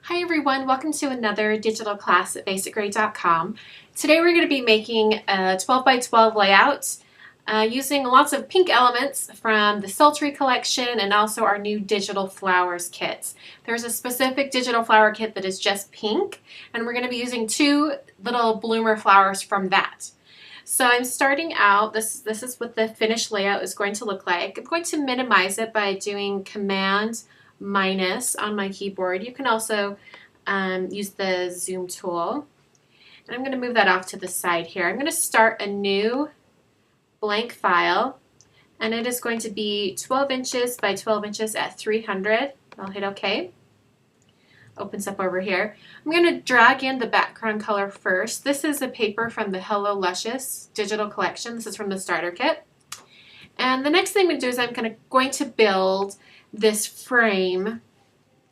Hi everyone, welcome to another digital class at basicgrey.com. Today we're going to be making a 12 by 12 layout using lots of pink elements from the Sultry collection and also our new digital flowers kits. There's a specific digital flower kit that is just pink, and we're going to be using two little bloomer flowers from that. So I'm starting out, this is what the finished layout is going to look like. I'm going to minimize it by doing Command minus on my keyboard. You can also use the zoom tool. And I'm going to move that off to the side here. I'm going to start a new blank file, and it is going to be 12 inches by 12 inches at 300. I'll hit OK. Opens up over here. I'm going to drag in the background color first. This is a paper from the Hello Luscious digital collection. This is from the starter kit. And the next thing I'm going to do is I'm going to build this frame,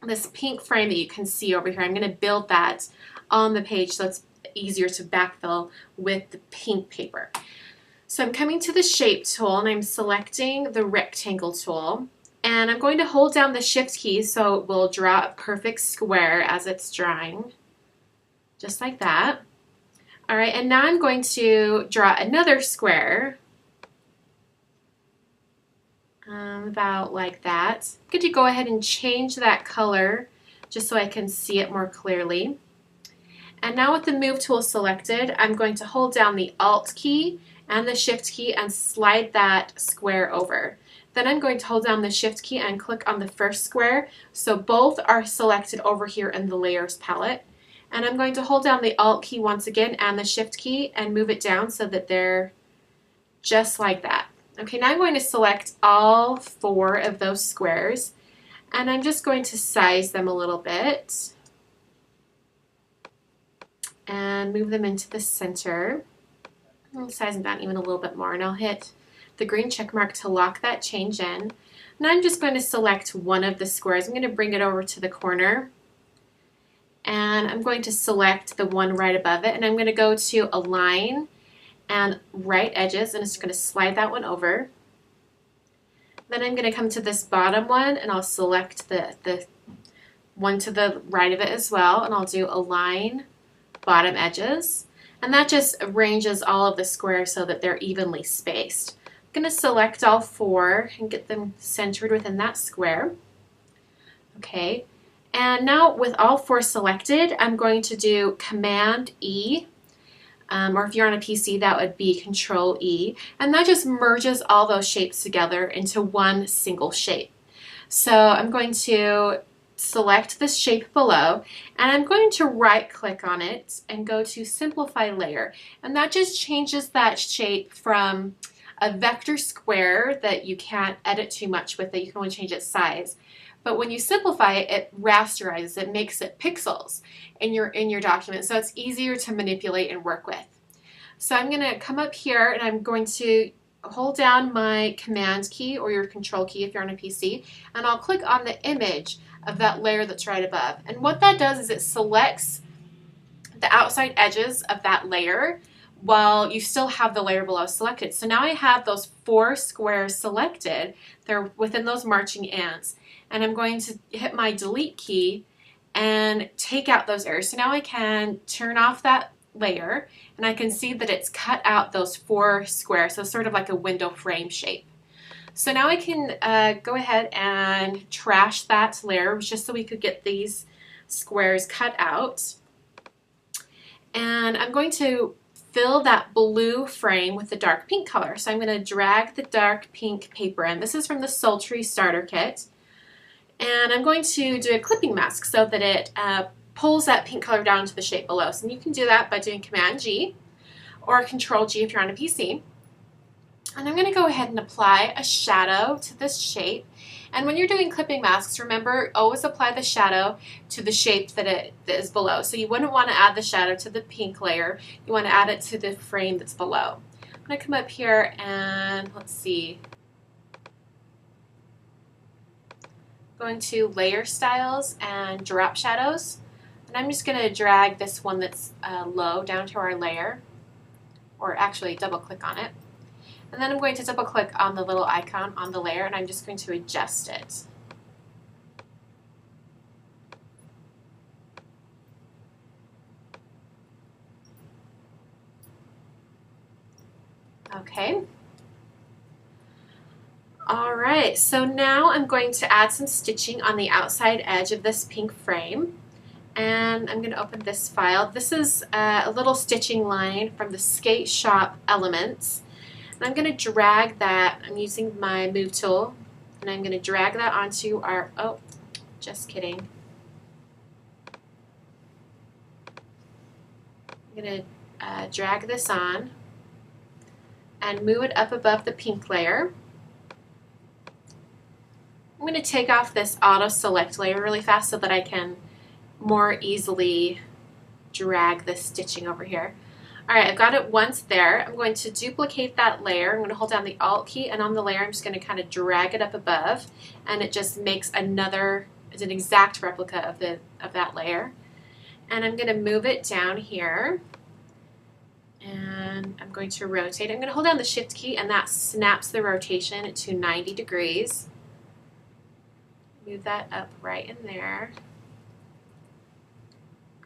this pink frame that you can see over here. I'm going to build that on the page so it's easier to backfill with the pink paper. So I'm coming to the shape tool and I'm selecting the rectangle tool, and I'm going to hold down the shift key so it will draw a perfect square as it's drawing, just like that. All right, and now I'm going to draw another square. About like that. I'm going to go ahead and change that color just so I can see it more clearly. And now with the move tool selected, I'm going to hold down the Alt key and the Shift key and slide that square over. Then I'm going to hold down the Shift key and click on the first square, so both are selected over here in the Layers palette. And I'm going to hold down the Alt key once again and the Shift key and move it down so that they're just like that. Okay, now I'm going to select all four of those squares, and I'm just going to size them a little bit and move them into the center. I'll size them down even a little bit more, and I'll hit the green check mark to lock that change in. And I'm just going to select one of the squares. I'm going to bring it over to the corner, and I'm going to select the one right above it, and I'm going to go to Align and Right Edges, and it's going to slide that one over. Then I'm going to come to this bottom one, and I'll select the one to the right of it as well, and I'll do Align Bottom Edges, and that just arranges all of the squares so that they're evenly spaced. I'm going to select all four and get them centered within that square. Okay, and now with all four selected, I'm going to do Command E. Or if you're on a PC, that would be Control E, and that just merges all those shapes together into one single shape. So I'm going to select this shape below, and I'm going to right click on it and go to Simplify Layer, and that just changes that shape from a vector square that you can't edit too much with it. You can only change its size. But when you simplify it, it rasterizes it, makes it pixels in your document, so it's easier to manipulate and work with. So I'm going to come up here and I'm going to hold down my Command key or your Control key if you're on a PC, and I'll click on the image of that layer that's right above. And what that does is it selects the outside edges of that layer while you still have the layer below selected. So now I have those four squares selected. They're within those marching ants. And I'm going to hit my Delete key and take out those errors. So now I can turn off that layer, and I can see that it's cut out those four squares, so sort of like a window frame shape. So now I can go ahead and trash that layer just so we could get these squares cut out. And I'm going to fill that blue frame with the dark pink color. So I'm going to drag the dark pink paper in. This is from the Sultry starter kit. And I'm going to do a clipping mask so that it pulls that pink color down to the shape below. So you can do that by doing Command G or Control G if you're on a PC. And I'm going to go ahead and apply a shadow to this shape. And when you're doing clipping masks, remember, always apply the shadow to the shape that is below. So you wouldn't want to add the shadow to the pink layer. You want to add it to the frame that's below. I'm going to come up here and let's see. Going to Layer Styles and Drop Shadows, and I'm just going to drag this one that's low down to our layer, or actually double click on it, and then I'm going to double click on the little icon on the layer, and I'm just going to adjust it. Okay. All right, so now I'm going to add some stitching on the outside edge of this pink frame. And I'm going to open this file. This is a little stitching line from the Skate Shop Elements. And I'm going to drag that. I'm using my move tool. And I'm going to drag that onto our, oh, just kidding. I'm going to drag this on and move it up above the pink layer. I'm going to take off this auto select layer really fast so that I can more easily drag this stitching over here. Alright, I've got it once there. I'm going to duplicate that layer. I'm going to hold down the Alt key, and on the layer I'm just going to kind of drag it up above, and it just makes another, it's an exact replica of that layer. And I'm going to move it down here, and I'm going to rotate. I'm going to hold down the Shift key, and that snaps the rotation to 90 degrees. Move that up right in there.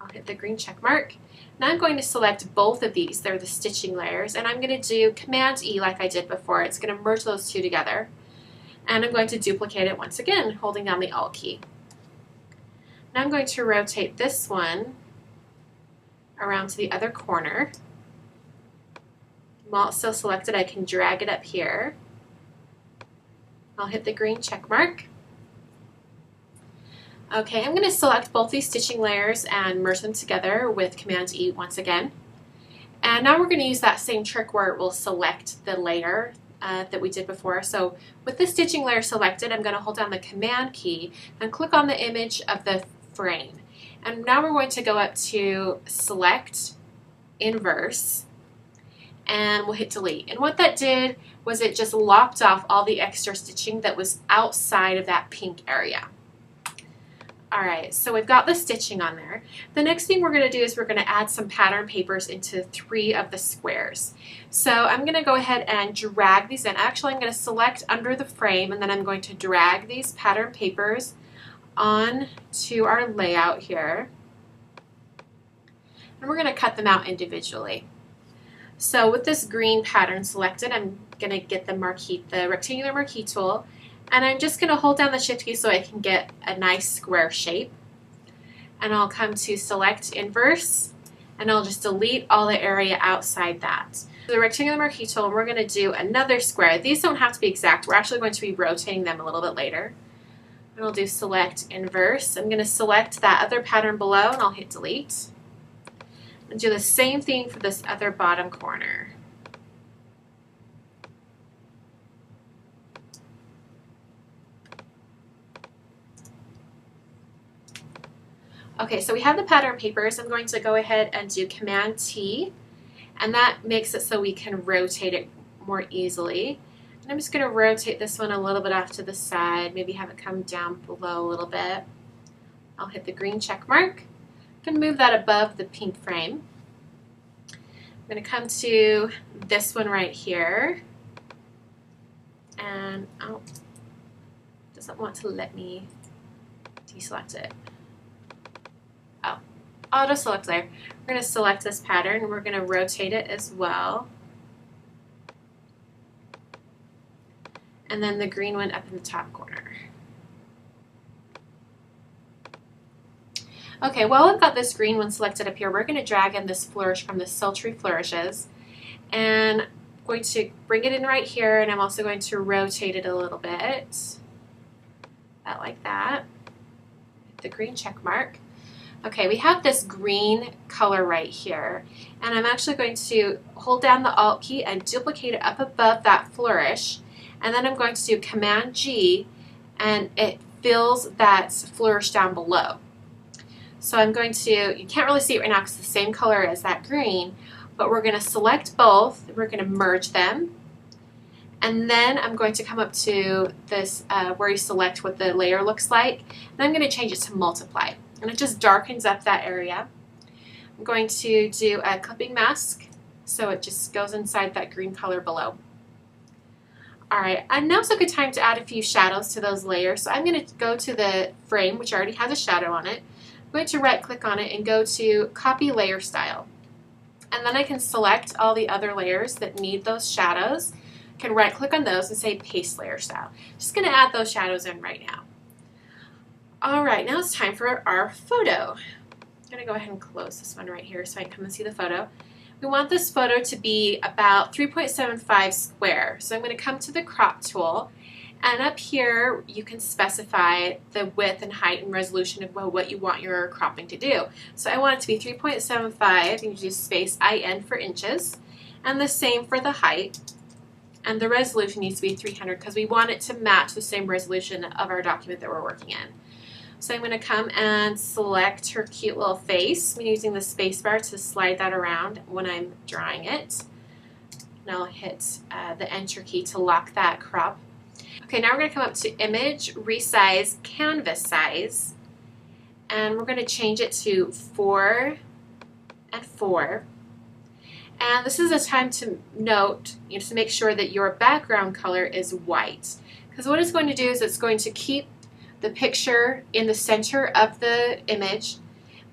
I'll hit the green check mark. Now I'm going to select both of these. They're the stitching layers, and I'm going to do Command E like I did before. It's going to merge those two together. And I'm going to duplicate it once again, holding down the Alt key. Now I'm going to rotate this one around to the other corner. While it's still selected, I can drag it up here. I'll hit the green check mark. Okay, I'm going to select both these stitching layers and merge them together with Command E once again. And now we're going to use that same trick where it will select the layer that we did before. So with the stitching layer selected, I'm going to hold down the Command key and click on the image of the frame. And now we're going to go up to Select, Inverse, and we'll hit Delete. And what that did was it just locked off all the extra stitching that was outside of that pink area. Alright, so we've got the stitching on there. The next thing we're going to do is we're going to add some pattern papers into 3 of the squares. So I'm going to go ahead and drag these in. Actually, I'm going to select under the frame, and then I'm going to drag these pattern papers on to our layout here. And we're going to cut them out individually. So with this green pattern selected, I'm going to get the rectangular marquee tool, and I'm just going to hold down the Shift key so I can get a nice square shape. And I'll come to Select, Inverse, and I'll just delete all the area outside that. The rectangular marquee tool, we're going to do another square. These don't have to be exact. We're actually going to be rotating them a little bit later. And I'll do Select, Inverse. I'm going to select that other pattern below, and I'll hit Delete. And do the same thing for this other bottom corner. Okay, so we have the pattern papers. I'm going to go ahead and do Command T, and that makes it so we can rotate it more easily. And I'm just going to rotate this one a little bit off to the side, maybe have it come down below a little bit. I'll hit the green check mark. I'm going to move that above the pink frame. I'm going to come to this one right here, and oh, it doesn't want to let me deselect it. Oh, auto select layer. We're going to select this pattern, and we're going to rotate it as well. And then the green one up in the top corner. Okay, while I've got this green one selected up here, we're going to drag in this flourish from the Sultry Flourishes. And I'm going to bring it in right here, and I'm also going to rotate it a little bit. About like that. Hit the green check mark. Okay, we have this green color right here, and I'm actually going to hold down the Alt key and duplicate it up above that flourish, and then I'm going to do Command G, and it fills that flourish down below. So I'm going to, you can't really see it right now because it's the same color as that green, but we're going to select both, we're going to merge them, and then I'm going to come up to this where you select what the layer looks like, and I'm going to change it to multiply. And it just darkens up that area. I'm going to do a clipping mask so it just goes inside that green color below. Alright, and now's a good time to add a few shadows to those layers. So I'm going to go to the frame, which already has a shadow on it. I'm going to right click on it and go to Copy Layer Style. and then I can select all the other layers that need those shadows. I can right click on those and say paste layer style. Just going to add those shadows in right now. All right, now it's time for our photo. I'm going to go ahead and close this one right here so I can come and see the photo. We want this photo to be about 3.75 square. So I'm going to come to the crop tool, and up here you can specify the width and height and resolution of what you want your cropping to do. So I want it to be 3.75, you use space IN for inches, and the same for the height. And the resolution needs to be 300 because we want it to match the same resolution of our document that we're working in. So I'm going to come and select her cute little face. I'm using the space bar to slide that around when I'm drawing it. And I'll hit the enter key to lock that crop. Okay, now we're going to come up to image, resize, canvas size. And we're going to change it to 4 and 4. And this is a time to note, to make sure that your background color is white. Because what it's going to do is it's going to keep the picture in the center of the image,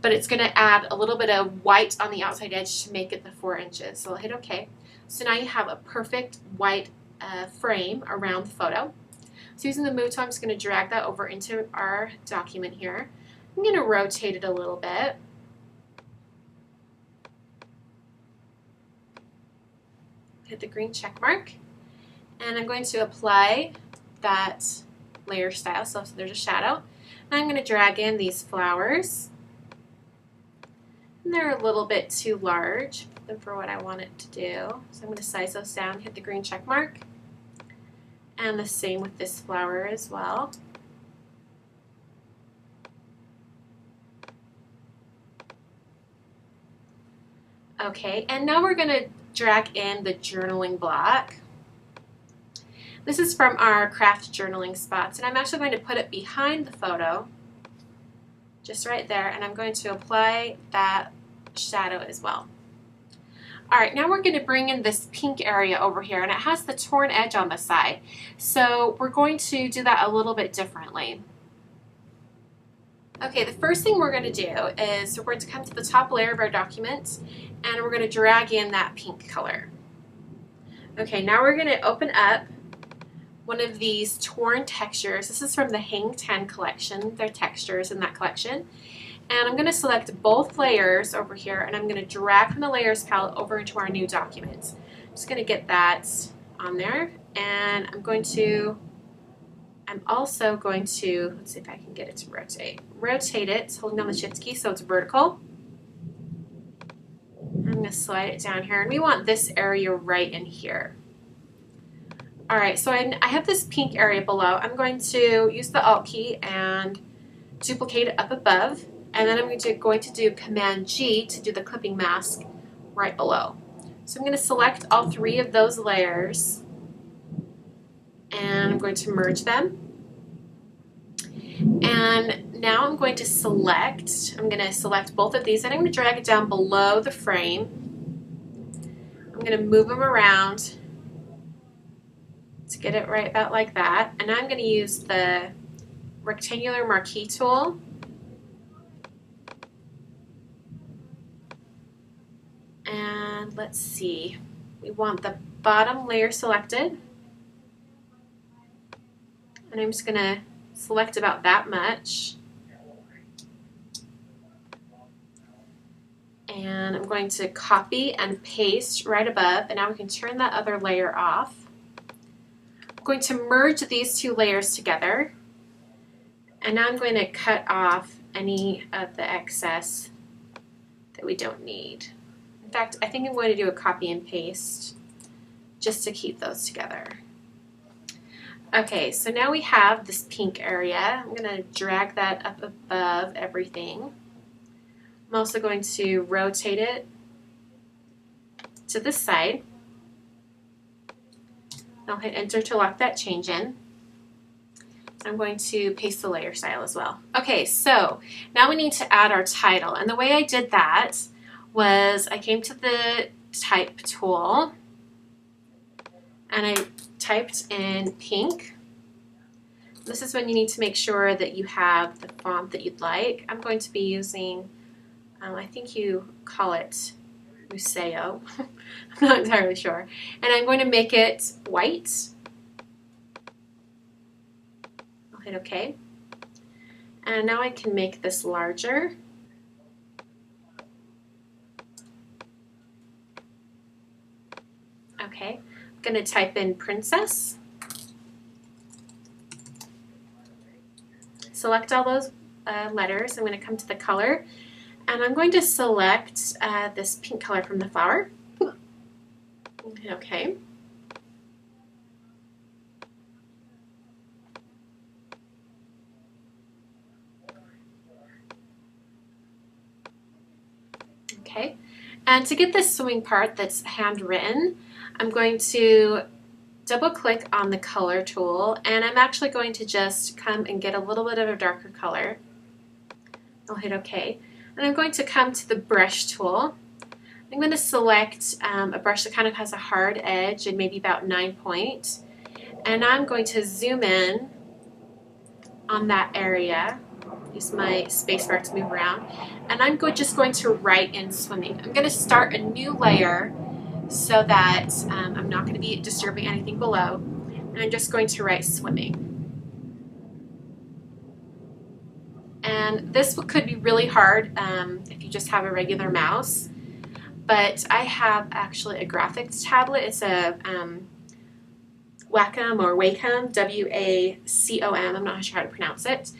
but it's going to add a little bit of white on the outside edge to make it the 4 inches. So I'll hit OK. So now you have a perfect white frame around the photo. So using the move tool, I'm just going to drag that over into our document here. I'm going to rotate it a little bit. Hit the green check mark, and I'm going to apply that layer style, so there's a shadow. And I'm going to drag in these flowers, and they're a little bit too large for what I want it to do, so I'm going to size those down, hit the green check mark, and the same with this flower as well. Okay, and now we're going to drag in the journaling block. This is from our craft journaling spots, and I'm actually going to put it behind the photo, just right there, and I'm going to apply that shadow as well. All right, now we're going to bring in this pink area over here, and it has the torn edge on the side. So we're going to do that a little bit differently. Okay, the first thing we're going to do is we're going to come to the top layer of our document, and we're going to drag in that pink color. Okay, now we're going to open up one of these torn textures. This is from the Hang 10 collection. There are textures in that collection. And I'm going to select both layers over here, and I'm going to drag from the layers palette over into our new document. I'm just going to get that on there, and I'm also going to, let's see if I can get it to rotate. Rotate it, holding down the shift key so it's vertical. I'm going to slide it down here, and we want this area right in here. All right, so I have this pink area below. I'm going to use the Alt key and duplicate it up above, and then I'm going to do Command G to do the clipping mask right below. So I'm going to select all 3 of those layers, and I'm going to merge them. And now I'm going to select both of these, and I'm going to drag it down below the frame. I'm going to move them around to get it right about like that. And I'm going to use the rectangular marquee tool. And let's see, we want the bottom layer selected. And I'm just going to select about that much. And I'm going to copy and paste right above, and now we can turn that other layer off. I'm going to merge these 2 layers together, and now I'm going to cut off any of the excess that we don't need. In fact, I think I'm going to do a copy and paste just to keep those together. Okay, so now we have this pink area. I'm going to drag that up above everything. I'm also going to rotate it to this side. I'll hit enter to lock that change in. I'm going to paste the layer style as well. Okay, so now we need to add our title. And the way I did that was I came to the type tool and I typed in pink. This is when you need to make sure that you have the font that you'd like. I'm going to be using, I think you call it Museo. I'm not entirely sure. And I'm going to make it white. I'll hit OK. And now I can make this larger. Okay, I'm going to type in princess. Select all those letters. I'm going to come to the color, and I'm going to select this pink color from the flower. Okay. Okay, and to get this swimming part that's handwritten, I'm going to double click on the color tool, and I'm actually going to just come and get a little bit of a darker color. I'll hit OK. And I'm going to come to the brush tool. I'm going to select a brush that kind of has a hard edge and maybe about 9 point. And I'm going to zoom in on that area. Use my spacebar to move around. And I'm just going to write in swimming. I'm going to start a new layer so that I'm not going to be disturbing anything below. And I'm just going to write swimming. And this could be really hard if you just have a regular mouse. But I have actually a graphics tablet. It's a Wacom or Wacom, W-A-C-O-M. I'm not sure how to pronounce it.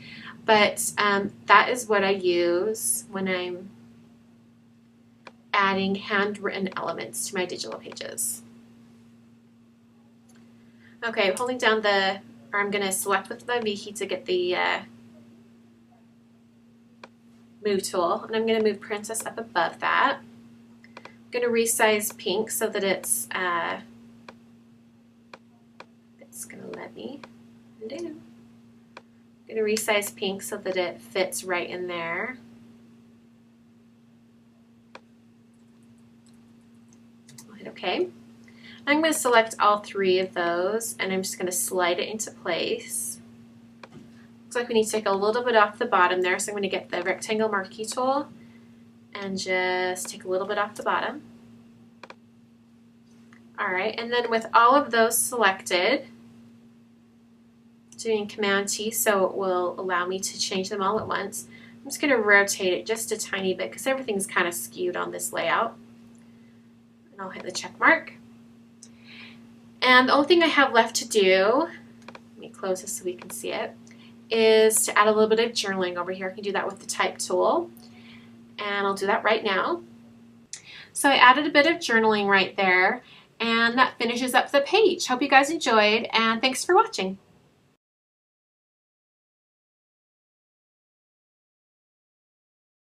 But that is what I use when I'm adding handwritten elements to my digital pages. Okay, holding down I'm going to select with the V key to get the move tool, and I'm going to move princess up above that. I'm going to resize pink so that it's going to let me undo. I'm going to resize pink so that it fits right in there. I'll hit OK. I'm going to select all 3 of those, and I'm just going to slide it into place. Looks like we need to take a little bit off the bottom there, so I'm going to get the rectangle marquee tool and just take a little bit off the bottom. Alright, and then with all of those selected, doing Command T so it will allow me to change them all at once. I'm just going to rotate it just a tiny bit because everything's kind of skewed on this layout. And I'll hit the check mark. And the only thing I have left to do, let me close this so we can see it, is to add a little bit of journaling over here. I can do that with the type tool, and I'll do that right now. So I added a bit of journaling right there, and that finishes up the page. Hope you guys enjoyed, and thanks for watching.